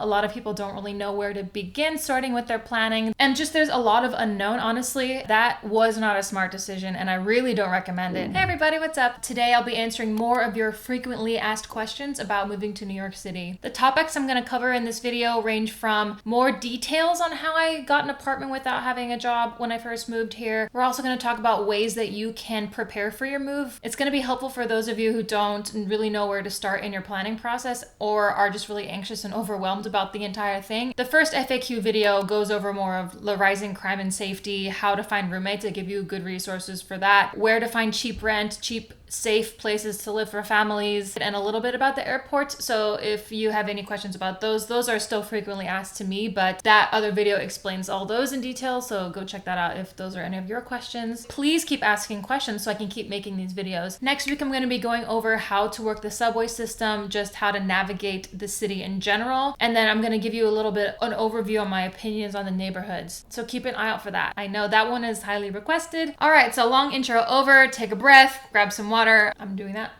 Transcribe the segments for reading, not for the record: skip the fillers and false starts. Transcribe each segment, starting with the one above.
A lot of people don't really know where to begin starting with their planning. And just there's a lot of unknown, honestly. That was not a smart decision and I really don't recommend it. Hey everybody, what's up? Today I'll be answering more of your frequently asked questions about moving to New York City. The topics I'm going to cover in this video range from more details on how I got an apartment without having a job when I first moved here. We're also going to talk about ways that you can prepare for your move. It's going to be helpful for those of you who don't really know where to start in your planning process or are just really anxious and overwhelmed about the entire thing. The first FAQ video goes over more of the rising crime and safety, how to find roommates. I give you good resources for that, where to find cheap rent, cheap safe places to live for families, and a little bit about the airport. So if you have any questions about those are still frequently asked to me, but that other video explains all those in detail, so go check that out if those are any of your questions. Please keep asking questions so I can keep making these videos. Next week I'm going to be going over how to work the subway system, just how to navigate the city in general, and then I'm going to give you a little bit an overview on my opinions on the neighborhoods. So keep an eye out for that. I know that one is highly requested. All right, so long intro over, take a breath, grab some water. I'm doing that.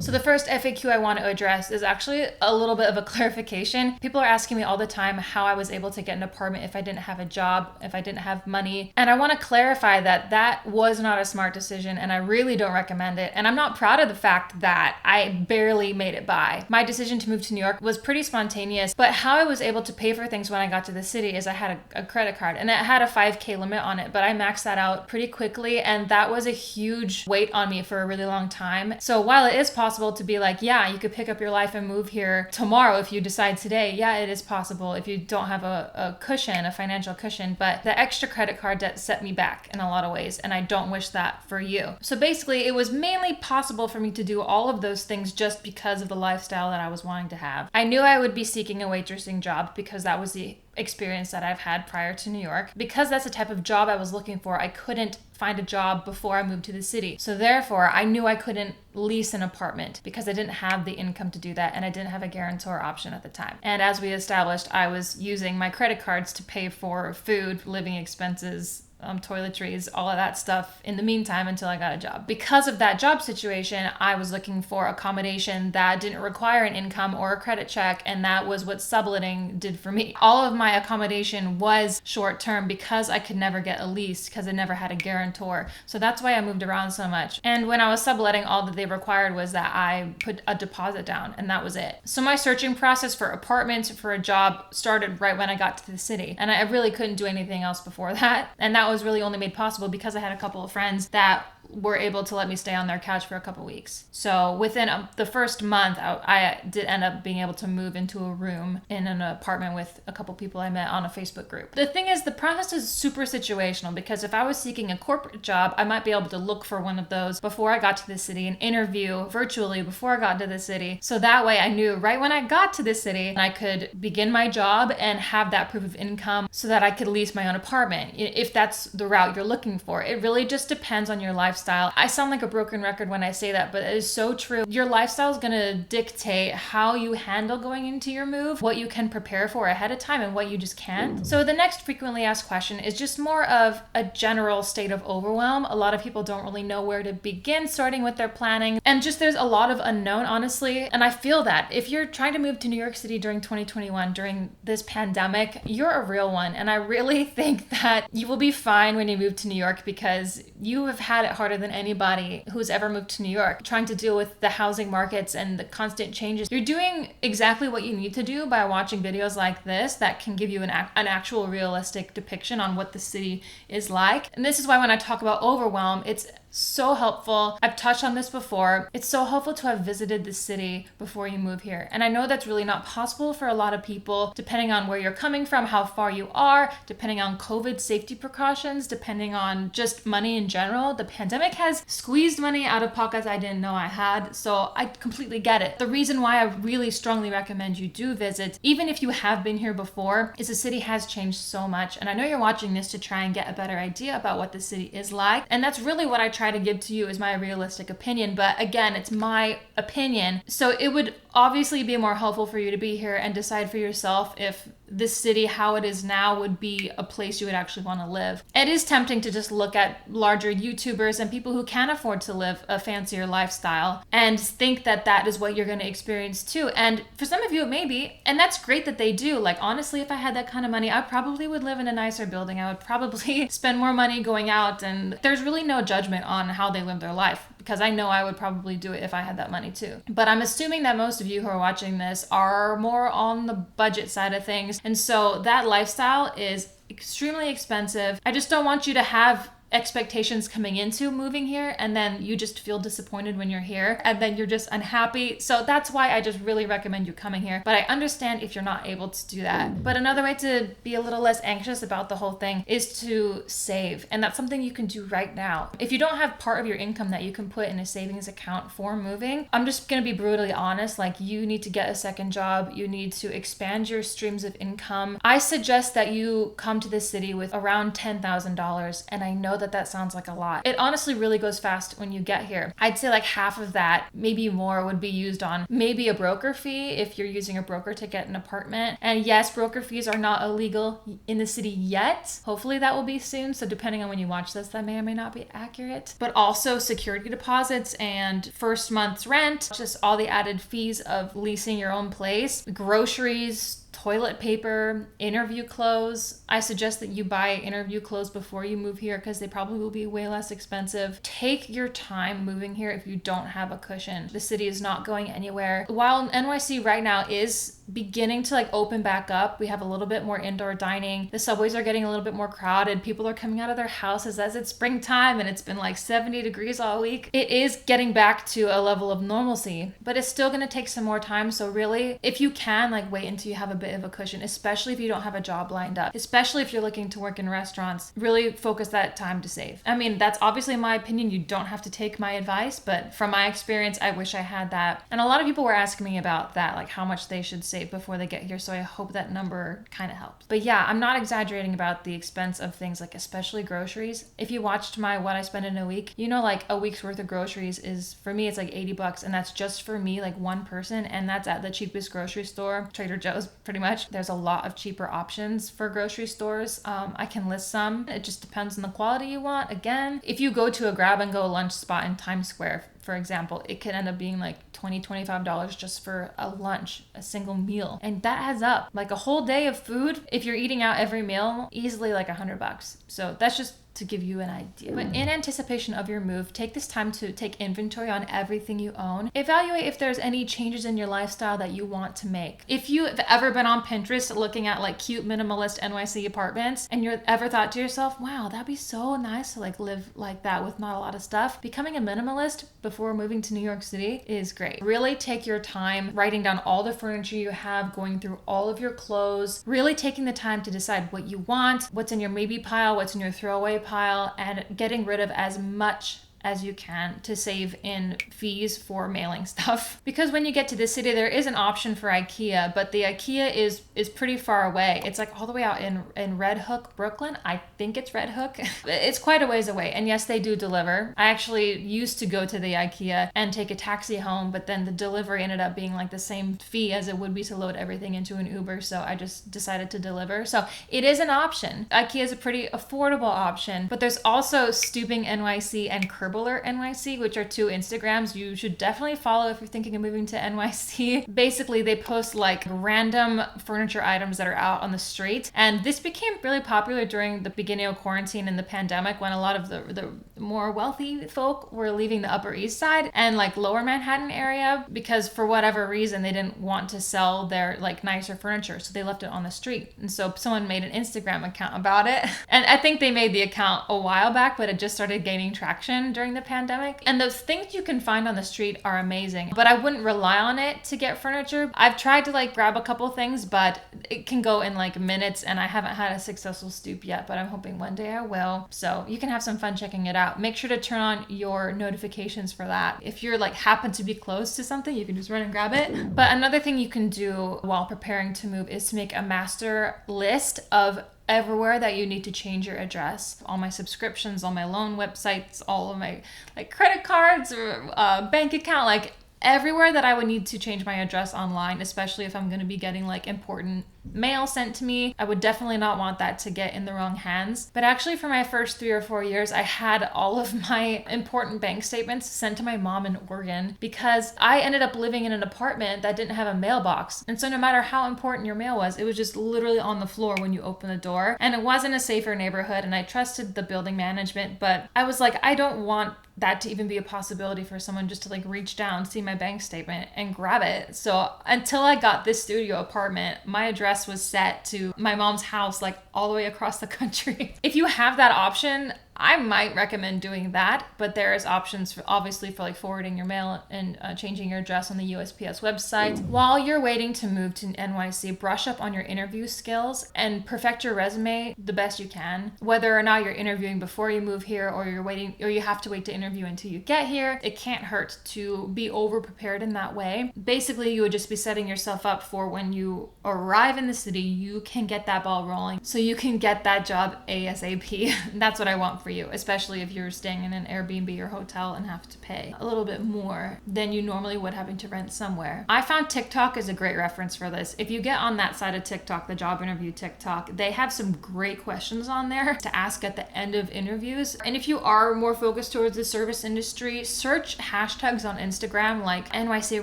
So the first FAQ I want to address is actually a little bit of a clarification. People are asking me all the time how I was able to get an apartment if I didn't have a job, if I didn't have money. And I want to clarify that that was not a smart decision and I really don't recommend it. And I'm not proud of the fact that I barely made it by. My decision to move to New York was pretty spontaneous, but how I was able to pay for things when I got to the city is I had a credit card and it had a 5K limit on it, but I maxed that out pretty quickly and that was a huge weight on me for a really long time. So while it is possible to be like, yeah, you could pick up your life and move here tomorrow if you decide today. Yeah, it is possible if you don't have a cushion, a financial cushion, but the extra credit card debt set me back in a lot of ways and I don't wish that for you. So basically it was mainly possible for me to do all of those things just because of the lifestyle that I was wanting to have. I knew I would be seeking a waitressing job because that was the experience that I've had prior to New York. Because that's the type of job I was looking for, I couldn't find a job before I moved to the city. So therefore, I knew I couldn't lease an apartment because I didn't have the income to do that and I didn't have a guarantor option at the time. And as we established, I was using my credit cards to pay for food, living expenses, toiletries, all of that stuff in the meantime until I got a job. Because of that job situation, I was looking for accommodation that didn't require an income or a credit check, and that was what subletting did for me. All of my accommodation was short term because I could never get a lease because I never had a guarantor. So that's why I moved around so much. And when I was subletting, all that they required was that I put a deposit down and that was it. So my searching process for apartments, for a job started right when I got to the city. And I really couldn't do anything else before that. And that was really only made possible because I had a couple of friends that were able to let me stay on their couch for a couple weeks. So within the first month, I did end up being able to move into a room in an apartment with a couple people I met on a Facebook group. The thing is, the process is super situational because if I was seeking a corporate job, I might be able to look for one of those before I got to the city and interview virtually before I got to the city. So that way I knew right when I got to the city, I could begin my job and have that proof of income so that I could lease my own apartment if that's the route you're looking for. It really just depends on your lifestyle. I sound like a broken record when I say that, but it is so true. Your lifestyle is going to dictate how you handle going into your move, what you can prepare for ahead of time, and what you just can't. So the next frequently asked question is just more of a general state of overwhelm. A lot of people don't really know where to begin starting with their planning, and just there's a lot of unknown, honestly. And I feel that if you're trying to move to New York City during 2021, during this pandemic, you're a real one. And I really think that you will be fine when you move to New York because you have had it harder than anybody who's ever moved to New York, trying to deal with the housing markets and the constant changes. You're doing exactly what you need to do by watching videos like this that can give you an actual realistic depiction on what the city is like. And this is why when I talk about overwhelm, it's so helpful. I've touched on this before. It's so helpful to have visited the city before you move here. And I know that's really not possible for a lot of people, depending on where you're coming from, how far you are, depending on COVID safety precautions, depending on just money in general. The pandemic has squeezed money out of pockets I didn't know I had, so I completely get it. The reason why I really strongly recommend you do visit, even if you have been here before, is the city has changed so much. And I know you're watching this to try and get a better idea about what the city is like. And that's really what I try to give to you is my realistic opinion. But again, it's my opinion. So it would obviously be more helpful for you to be here and decide for yourself if this city, how it is now, would be a place you would actually want to live. It is tempting to just look at larger YouTubers and people who can afford to live a fancier lifestyle and think that that is what you're going to experience too. And for some of you, it may be, and that's great that they do. Like, honestly, if I had that kind of money, I probably would live in a nicer building. I would probably spend more money going out, and there's really no judgment on how they live their life, because I know I would probably do it if I had that money too. But I'm assuming that most of you who are watching this are more on the budget side of things. And so that lifestyle is extremely expensive. I just don't want you to have expectations coming into moving here and then you just feel disappointed when you're here and then you're just unhappy. So that's why I just really recommend you coming here. But I understand if you're not able to do that. But another way to be a little less anxious about the whole thing is to save. And that's something you can do right now. If you don't have part of your income that you can put in a savings account for moving, I'm just going to be brutally honest. Like, you need to get a second job. You need to expand your streams of income. I suggest that you come to this city with around $10,000. And I know that sounds like a lot. It honestly really goes fast when you get here. I'd say like half of that, maybe more, would be used on maybe a broker fee if you're using a broker to get an apartment. And yes, broker fees are not illegal in the city yet. Hopefully that will be soon. So depending on when you watch this, that may or may not be accurate. But also security deposits and first month's rent, just all the added fees of leasing your own place, groceries, toilet paper, interview clothes. I suggest that you buy interview clothes before you move here because they probably will be way less expensive. Take your time moving here if you don't have a cushion. The city is not going anywhere. While NYC right now is beginning to like open back up, we have a little bit more indoor dining. The subways are getting a little bit more crowded. People are coming out of their houses as it's springtime and it's been like 70 degrees all week. It is getting back to a level of normalcy, but it's still going to take some more time. So really, if you can, like, wait until you have a bit of a cushion, especially if you don't have a job lined up, especially if you're looking to work in restaurants, really focus that time to save. I mean, that's obviously my opinion. You don't have to take my advice, but from my experience, I wish I had that. And a lot of people were asking me about that, like how much they should save before they get here. So I hope that number kind of helps. But yeah, I'm not exaggerating about the expense of things, like especially groceries. If you watched my what I spend in a week, you know, like a week's worth of groceries is, for me, it's like $80, and that's just for me, like one person, and that's at the cheapest grocery store, Trader Joe's, pretty much. There's a lot of cheaper options for grocery stores. I can list some. It just depends on the quality you want. Again, if you go to a grab and go lunch spot in Times Square, for example, it could end up being like $20, $25 just for a lunch, a single meal. And that adds up. Like a whole day of food, if you're eating out every meal, easily like $100. So that's just to give you an idea. But in anticipation of your move, take this time to take inventory on everything you own. Evaluate if there's any changes in your lifestyle that you want to make. If you've ever been on Pinterest looking at like cute minimalist NYC apartments and you've ever thought to yourself, wow, that'd be so nice to like live like that with not a lot of stuff, becoming a minimalist before moving to New York City is great. Really take your time writing down all the furniture you have, going through all of your clothes, really taking the time to decide what you want, what's in your maybe pile, what's in your throwaway pile, and getting rid of as much as you can to save in fees for mailing stuff. Because when you get to this city, there is an option for IKEA, but the IKEA is pretty far away. It's like all the way out in Red Hook, Brooklyn. I think it's Red Hook. It's quite a ways away. And yes, they do deliver. I actually used to go to the IKEA and take a taxi home, but then the delivery ended up being like the same fee as it would be to load everything into an Uber. So I just decided to deliver. So it is an option. IKEA is a pretty affordable option, but there's also Stooping NYC and Kerbler NYC, which are two Instagrams you should definitely follow if you're thinking of moving to NYC. Basically, they post like random furniture items that are out on the street. And this became really popular during the beginning of quarantine and the pandemic, when a lot of the more wealthy folk were leaving the Upper East Side and like lower Manhattan area because for whatever reason, they didn't want to sell their like nicer furniture. So they left it on the street. And so someone made an Instagram account about it. And I think they made the account a while back, but it just started gaining traction during the pandemic. And those things you can find on the street are amazing, but I wouldn't rely on it to get furniture. I've tried to like grab a couple things, but it can go in like minutes, and I haven't had a successful stoop yet, but I'm hoping one day I will. So you can have some fun checking it out. Make sure to turn on your notifications for that. If you're like happen to be close to something, you can just run and grab it. But another thing you can do while preparing to move is to make a master list of everywhere that you need to change your address. All my subscriptions, all my loan websites, all of my like credit cards or bank account, like Everywhere that I would need to change my address online, especially if I'm going to be getting like important mail sent to me, I would definitely not want that to get in the wrong hands. But actually for my first 3 or 4 years, I had all of my important bank statements sent to my mom in Oregon because I ended up living in an apartment that didn't have a mailbox. And so no matter how important your mail was, it was just literally on the floor when you open the door. And it wasn't a safer neighborhood, and I trusted the building management, but I was like, I don't want that to even be a possibility for someone just to like reach down, see my bank statement and grab it. So until I got this studio apartment, my address was set to my mom's house, like all the way across the country. If you have that option, I might recommend doing that, but there's options for obviously for like forwarding your mail and changing your address on the USPS website. While you're waiting to move to NYC, brush up on your interview skills and perfect your resume the best you can. Whether or not you're interviewing before you move here or you're waiting or you have to wait to interview until you get here, it can't hurt to be over prepared in that way. Basically, you would just be setting yourself up for when you arrive in the city, you can get that ball rolling so you can get that job ASAP. That's what I want for you, especially if you're staying in an Airbnb or hotel and have to pay a little bit more than you normally would having to rent somewhere. I found TikTok is a great reference for this. If you get on that side of TikTok, the job interview TikTok, they have some great questions on there to ask at the end of interviews. And if you are more focused towards the service industry, search hashtags on Instagram like NYC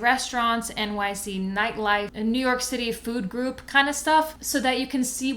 restaurants, NYC nightlife, New York City food group kind of stuff so that you can see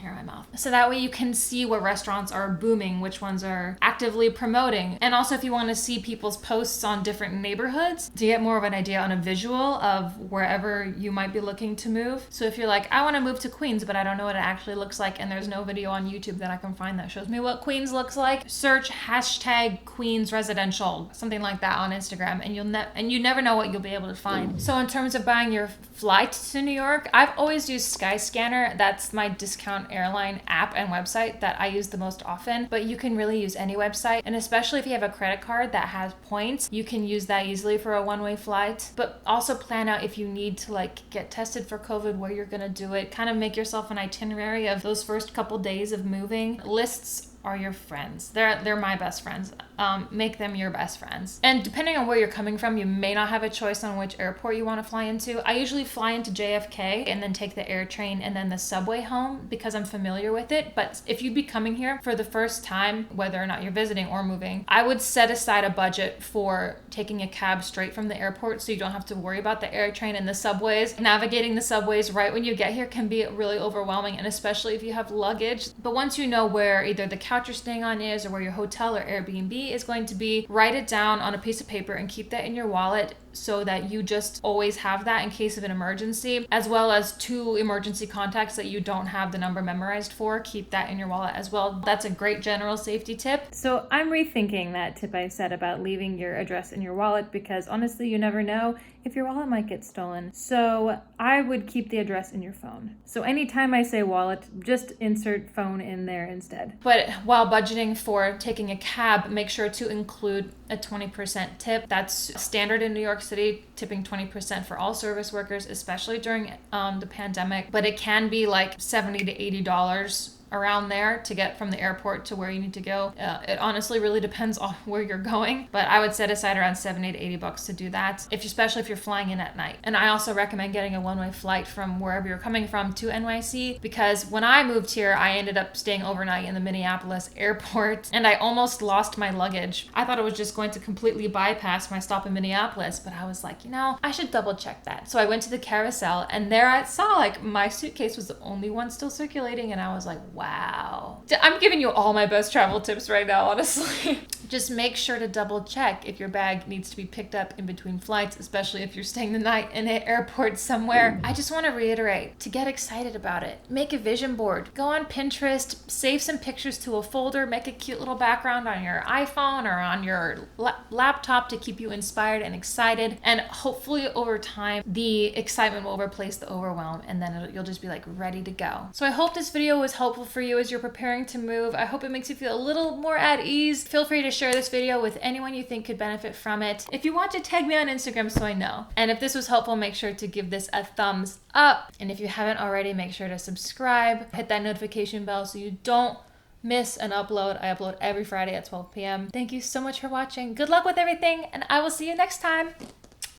my mouth. So that way you can see what restaurants are booming, which ones are actively promoting. And also if you want to see people's posts on different neighborhoods to get more of an idea on a visual of wherever you might be looking to move. So if you're like, I want to move to Queens, but I don't know what it actually looks like, and there's no video on YouTube that I can find that shows me what Queens looks like, search hashtag Queens residential, something like that on Instagram, and you never know what you'll be able to find. So in terms of buying your flight to New York, I've always used Skyscanner. That's my discount airline app and website that I use the most often, but you can really use any website, and especially if you have a credit card that has points, you can use that easily for a one-way flight. But also plan out if you need to like get tested for COVID, where you're gonna do it. Kind of make yourself an itinerary of those first couple days of moving. Lists are your friends. They're my best friends. Make them your best friends. And depending on where you're coming from, you may not have a choice on which airport you want to fly into. I usually fly into JFK and then take the air train and then the subway home because I'm familiar with it. But if you'd be coming here for the first time, whether or not you're visiting or moving, I would set aside a budget for taking a cab straight from the airport so you don't have to worry about the air train and the subways. Navigating the subways right when you get here can be really overwhelming, and especially if you have luggage. But once you know where either the couch you're staying on is or where your hotel or Airbnb is going to be, write it down on a piece of paper and keep that in your wallet so that you just always have that in case of an emergency, as well as 2 emergency contacts that you don't have the number memorized for. Keep that in your wallet as well. That's a great general safety tip. So I'm rethinking that tip I said about leaving your address in your wallet, because honestly, you never know if your wallet might get stolen. So I would keep the address in your phone. So anytime I say wallet, just insert phone in there instead. But while budgeting for taking a cab, make sure to include a 20% tip. That's standard in New York City, tipping 20% for all service workers, especially during the pandemic. But it can be like $70 to $80 around there to get from the airport to where you need to go. It honestly really depends on where you're going, but I would set aside around $70 to $80 to do that, especially if you're flying in at night. And I also recommend getting a one-way flight from wherever you're coming from to NYC, because when I moved here, I ended up staying overnight in the Minneapolis airport, and I almost lost my luggage. I thought it was just going to completely bypass my stop in Minneapolis, but I was like, I should double check that. So I went to the carousel, and there I saw like my suitcase was the only one still circulating, and I was like, wow. I'm giving you all my best travel tips right now, honestly. Just make sure to double check if your bag needs to be picked up in between flights, especially if you're staying the night in an airport somewhere. I just want to reiterate to get excited about it. Make a vision board. Go on Pinterest, save some pictures to a folder, make a cute little background on your iPhone or on your laptop to keep you inspired and excited. And hopefully over time, the excitement will replace the overwhelm, and then you'll just be like ready to go. So I hope this video was helpful for you as you're preparing to move. I hope it makes you feel a little more at ease. Feel free to share this video with anyone you think could benefit from it. If you want to tag me on Instagram so I know. And if this was helpful, make sure to give this a thumbs up. And if you haven't already, make sure to subscribe, hit that notification bell so you don't miss an upload. I upload every Friday at 12 p.m. Thank you so much for watching. Good luck with everything, and I will see you next time.